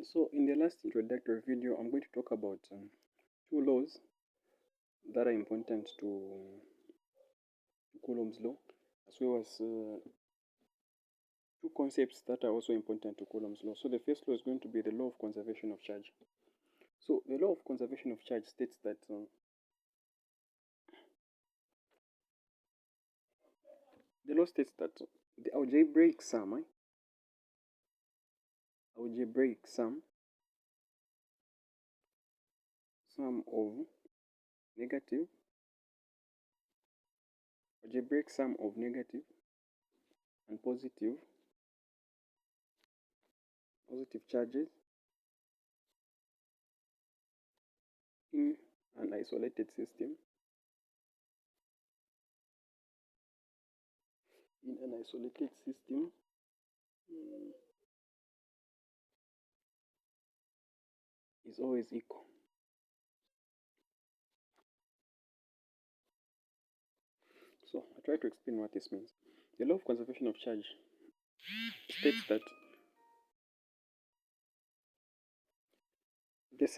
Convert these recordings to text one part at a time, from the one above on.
So in the last introductory video, I'm going to talk about two laws that are important to Coulomb's law, as well as two concepts that are also important to Coulomb's law. So the first law is going to be the law of conservation of charge. So the law of conservation of charge states that the algebraic sum of negative and positive charges in an isolated system is always equal. So I try to explain what this means. The law of conservation of charge states that the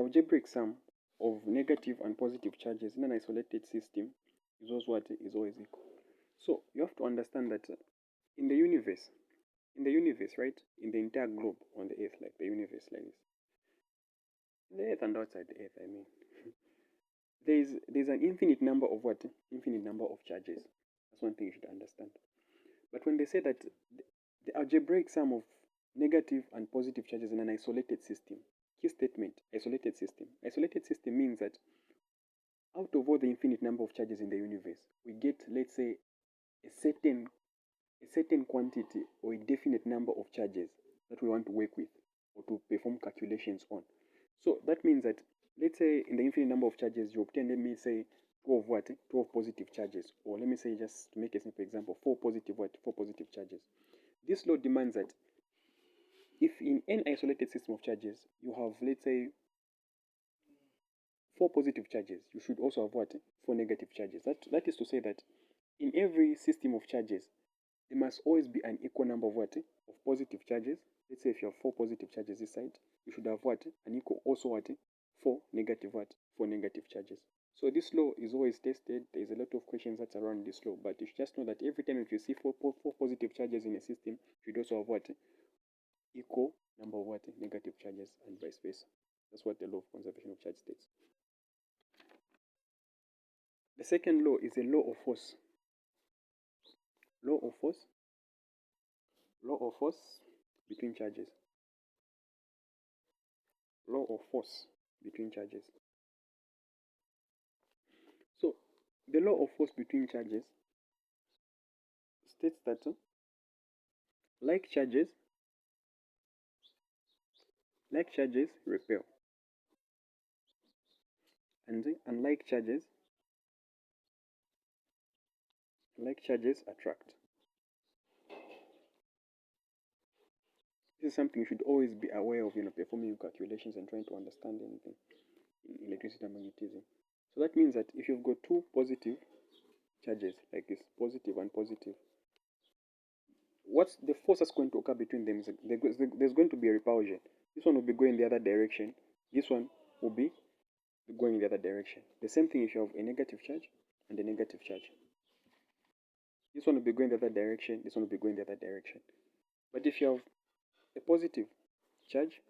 algebraic sum of negative and positive charges in an isolated system is always equal. So you have to understand that in the universe, right, in the entire globe on the earth, like the universe, like this, the earth and outside the earth, I mean, there's an infinite number of charges. That's one thing you should understand. But when they say that the algebraic sum of negative and positive charges in an isolated system, key statement, isolated system. Isolated system means that out of all the infinite number of charges in the universe, we get, let's say, a certain quantity or a definite number of charges that we want to work with or to perform calculations on. So that means that, let's say, in the infinite number of charges, you obtain, let me say, 12 positive charges, or let me say, just to make a simple example, 4 positive charges. This law demands that if in an isolated system of charges, you have, let's say, 4 positive charges, you should also have 4 negative charges. That is to say that in every system of charges, there must always be an equal number of positive charges. Let's say if you have 4 positive charges this side, you should have an equal also 4 negative charges. So this law is always tested. There's a lot of questions that's around this law, but you should just know that every time if you see four positive charges in a system, you should also have equal number of negative charges, and vice versa. That's what the law of conservation of charge states. The second law is a law of force. Law of force between charges. Law of force between charges. So the law of force between charges states that like charges repel, and unlike charges attract. This is something you should always be aware of, performing your calculations and trying to understand anything in electricity and magnetism. So that means that if you've got two positive charges, like this, positive and positive, what's the force that's going to occur between them is there's going to be a repulsion. This one will be going the other direction. This one will be going the other direction. The same thing if you have a negative charge and a negative charge. This one will be going the other direction. This one will be going the other direction. But if you have a positive charge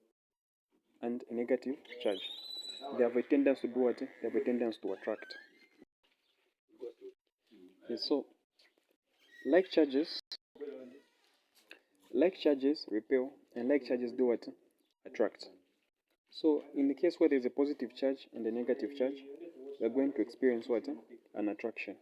and a negative charge, they have a tendency to do what? They have a tendency to attract. Okay, so like charges repel, and like charges do what? Attract. So in the case where there is a positive charge and a negative charge, we are going to experience what? An attraction.